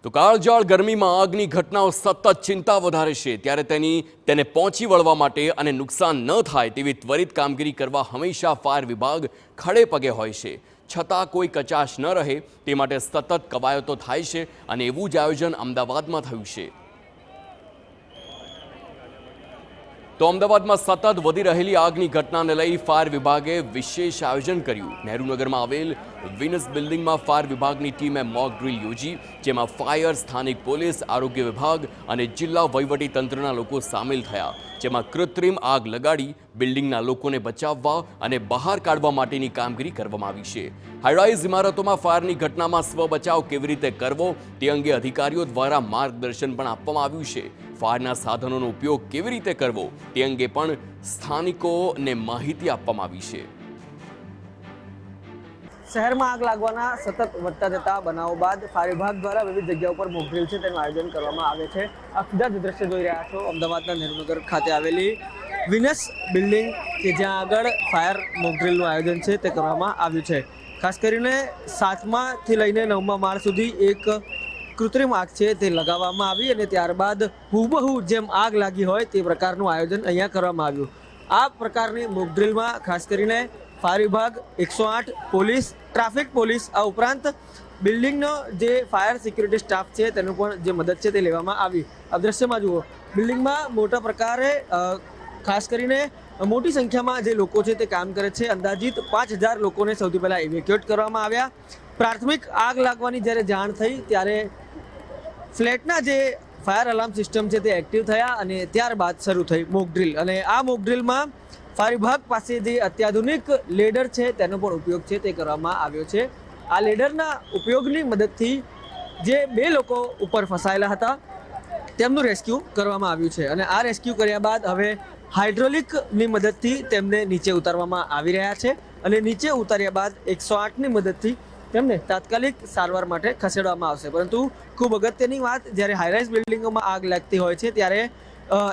તો કાળઝાળ ગરમીમાં આગની ઘટનાઓ સતત ચિંતા વધારે છે ત્યારે તેને પહોંચી વળવા માટે અને નુકસાન ન થાય તેવી ત્વરિત કામગીરી કરવા હંમેશા ફાયર વિભાગ ખડે પગે હોય છે, છતાં કોઈ કચાશ ન રહે તે માટે સતત કવાયતો થાય છે અને એવું જ આયોજન અમદાવાદમાં થયું છે। તો અમદાવાદમાં સતત વધી રહેલી આગની ઘટનાને લઈ ફાયર વિભાગે વિશેષ આયોજન કર્યું। નહેરુનગરમાં આવેલ વિનસ બિલ્ડિંગમાં ફાયર વિભાગની ટીમે મોક ડ્રીલ યોજી, જેમાં ફાયર, સ્થાનિક પોલીસ, આરોગ્ય વિભાગ અને જિલ્લા વહીવટી તંત્રના લોકો સામેલ થયા, જેમાં કૃત્રિમ આગ લગાડી બિલ્ડિંગના લોકોને બચાવવા અને બહાર કાઢવા માટેની કામગીરી કરવામાં આવી છે। હાઈરાઇઝ ઇમારતોમાં ફાયરની ઘટનામાં સ્વ બચાવ કેવી રીતે કરવો તે અંગે અધિકારીઓ દ્વારા માર્ગદર્શન પણ આપવામાં આવ્યું છે। ફાયરના સાધનોનો ઉપયોગ કેવી રીતે કરવો તે અંગે પણ સ્થાનિકોને માહિતી આપવામાં આવી છે। શહેરમાં આગ લાગવાના સતત વધતા જતા બનાવો બાદ ફાયર વિભાગ દ્વારા વિવિધ જગ્યાઓ પર મોક ડ્રીલ છે તેનું આયોજન કરવામાં આવે છે। આ સીધા જ દ્રશ્ય જોઈ રહ્યા છો અમદાવાદના નહેરુનગર ખાતે આવેલી વિનસ બિલ્ડિંગ કે જ્યાં આગળ ફાયર મોક ડ્રીલનું આયોજન છે તે કરવામાં આવ્યું છે। ખાસ કરીને 7માથી લઈને 9મા માળ સુધી એક કૃત્રિમ આગ છે તે લગાવવામાં આવી અને ત્યારબાદ હુબહુ જેમ આગ લાગી હોય તે પ્રકારનું આયોજન અહીંયા કરવામાં આવ્યું। આ પ્રકારની મોક ડ્રીલમાં ખાસ કરીને ફાયર વિભાગ, 108, પોલીસ, ટ્રાફિક પોલીસ, આ ઉપરાંત બિલ્ડિંગનો જે ફાયર સિક્યુરિટી સ્ટાફ છે તેનું પણ જે મદદ છે તે લેવામાં આવી। આ દ્રશ્યમાં જુઓ, બિલ્ડિંગમાં મોટા પ્રકારે ખાસ કરીને મોટી સંખ્યામાં જે લોકો છે તે કામ કરે છે। અંદાજિત 5000 લોકોને સૌથી પહેલાં ઇવેક્યુએટ કરવામાં આવ્યા। પ્રાથમિક આગ લાગવાની જ્યારે જાણ થઈ ત્યારે ફ્લેટના જે ફાયર અલાર્મ સિસ્ટમ છે તે એક્ટિવ થયા અને ત્યારબાદ શરૂ થઈ મોક ડ્રીલ। અને આ મોક ડ્રીલમાં ફાયર વિભાગ પાસે જે અત્યાધુનિક લેડર છે તેનો પણ ઉપયોગ છે તે કરવામાં આવ્યો છે। આ લેડરના ઉપયોગની મદદથી જે 2 લોકો ઉપર ફસાયેલા હતા તેમનું રેસ્ક્યુ કરવામાં આવ્યું છે અને આ રેસ્ક્યુ કર્યા બાદ હવે હાઇડ્રોલિકની મદદથી તેમને નીચે ઉતારવામાં આવી રહ્યા છે અને નીચે ઉતાર્યા બાદ 108ની મદદથી તેમને તાત્કાલિક સારવાર માટે ખસેડવામાં આવશે। પરંતુ ખૂબ અગત્યની વાત, જ્યારે હાઈરાઇઝ બિલ્ડિંગોમાં આગ લાગતી હોય છે ત્યારે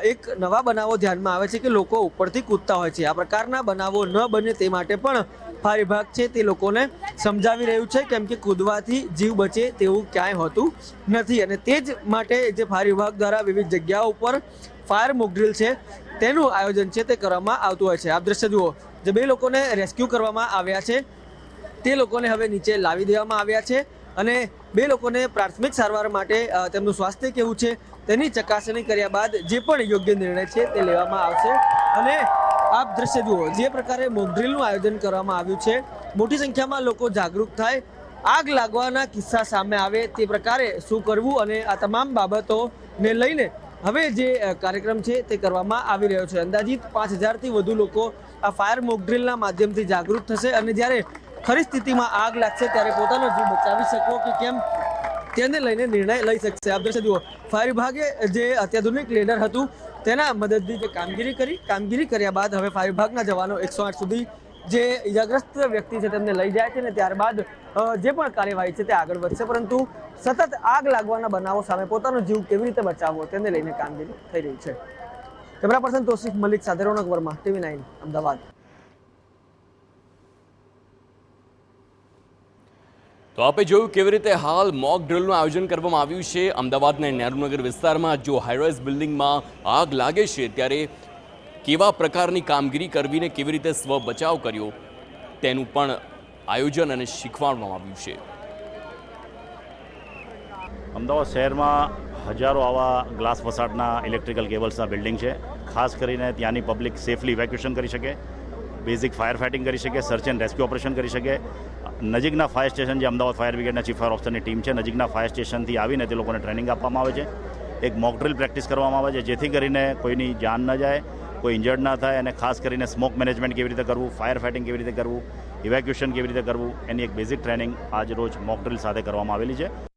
એક નવા બનાવો ધ્યાનમાં આવે છે કે લોકો ઉપરથી કૂદતા હોય છે। આ પ્રકારના બનાવો ન બને તે માટે પણ ફાયર વિભાગ છે તે લોકોને સમજાવી રહ્યું છે, કેમ કે કૂદવાથી જીવ બચે તેવું ક્યાંય હોતું નથી અને તે જ માટે જે ફાયર વિભાગ દ્વારા વિવિધ જગ્યાઓ ઉપર ફાયર મોક ડ્રીલ છે તેનું આયોજન છે તે કરવામાં આવતું હોય છે। આપ દ્રશ્ય જુઓ, જે 2 લોકોને રેસ્ક્યુ કરવામાં આવ્યા છે તે લોકોને હવે નીચે લાવી દેવામાં આવ્યા છે અને 2 લોકોને પ્રાથમિક સારવાર માટે તેમનું સ્વાસ્થ્ય કેવું છે તેની ચકાસણી કર્યા બાદ જે પણ યોગ્ય નિર્ણય છે તે લેવામાં આવશે। અને આપ દ્રશ્ય જુઓ, જે પ્રકારે મોક ડ્રીલનું આયોજન કરવામાં આવ્યું છે, મોટી સંખ્યામાં લોકો જાગૃત થાય, આગ લાગવાના કિસ્સા સામે આવે તે પ્રકારે શું કરવું અને આ તમામ બાબતોને લઈને હવે જે કાર્યક્રમ છે તે કરવામાં આવી રહ્યો છે। અંદાજિત 5000થી વધુ લોકો આ ફાયર મોક ડ્રીલના માધ્યમથી જાગૃત થશે અને જ્યારે ખરી સ્થિતિમાં આગ લાગશે ત્યારે પોતાનો જીવ બચાવી શકો કે કેમ તેને લઈને નિર્ણય લઈ શકશે। આપ દ્રશ્ય જુઓ, ફાયર વિભાગે જે અત્યાધુનિક લેડર હતું તેના મદદથી જે કામગીરી કર્યા બાદ હવે ફાયર વિભાગના જવાનો 108 સુધી જે ઇજાગ્રસ્ત વ્યક્તિ છે તેમને લઈ જાય છે અને ત્યારબાદ જે પણ કાર્યવાહી છે તે આગળ વધશે। પરંતુ સતત આગ લાગવાના બનાવો સામે પોતાનો જીવ કેવી રીતે બચાવવો તેને લઈને કામગીરી થઈ રહી છે। કેમેરા પર્સન તોસીફ મલિક સાથે રોનક વર્મા, TV9 અમદાવાદ। તો આપે જોયું કેવી રીતે હાલ મોક ડ્રીલનું આયોજન કરવામાં આવ્યું છે। અમદાવાદના નહેરુનગર વિસ્તારમાં જો હાઈરાઇઝ બિલ્ડિંગમાં આગ લાગે છે ત્યારે કેવા પ્રકારની કામગીરી કરવીને કેવી રીતે સ્વ બચાવ કર્યો તેનું પણ આયોજન અને શીખવાડવામાં આવ્યું છે। અમદાવાદ શહેરમાં હજારો આવા ગ્લાસ ફસાડના ઇલેક્ટ્રિકલ કેબલ્સના બિલ્ડિંગ છે। ખાસ કરીને ત્યાંની પબ્લિક સેફલી ઇવેક્યુએશન કરી શકે, બેઝિક ફાયર ફાઇટિંગ કરી શકે, સર્ચ એન્ડ રેસ્ક્યુ ઓપરેશન કરી શકે। નજીકના ફાયર સ્ટેશન, જે અમદાવાદ ફાયર બ્રિગેડના ચીફ ફાયર ઓફિસરની ટીમ છે, નજીકના ફાયર સ્ટેશનથી આવીને તે લોકોને ટ્રેનિંગ આપવામાં આવે છે। એક મોક ડ્રીલ પ્રેક્ટિસ કરવામાં આવે છે જેથી કરીને કોઈની જાન ન જાય, કોઈ ઇન્જર્ડ ના થાય અને ખાસ કરીને સ્મોક મેનેજમેન્ટ કેવી રીતે કરવું, ફાયર ફાઇટિંગ કેવી રીતે કરવું, ઇવેક્યુએશન કેવી રીતે કરવું એની એક બેઝિક ટ્રેનિંગ આજ રોજ મોક ડ્રીલ સાથે કરવામાં આવેલી છે।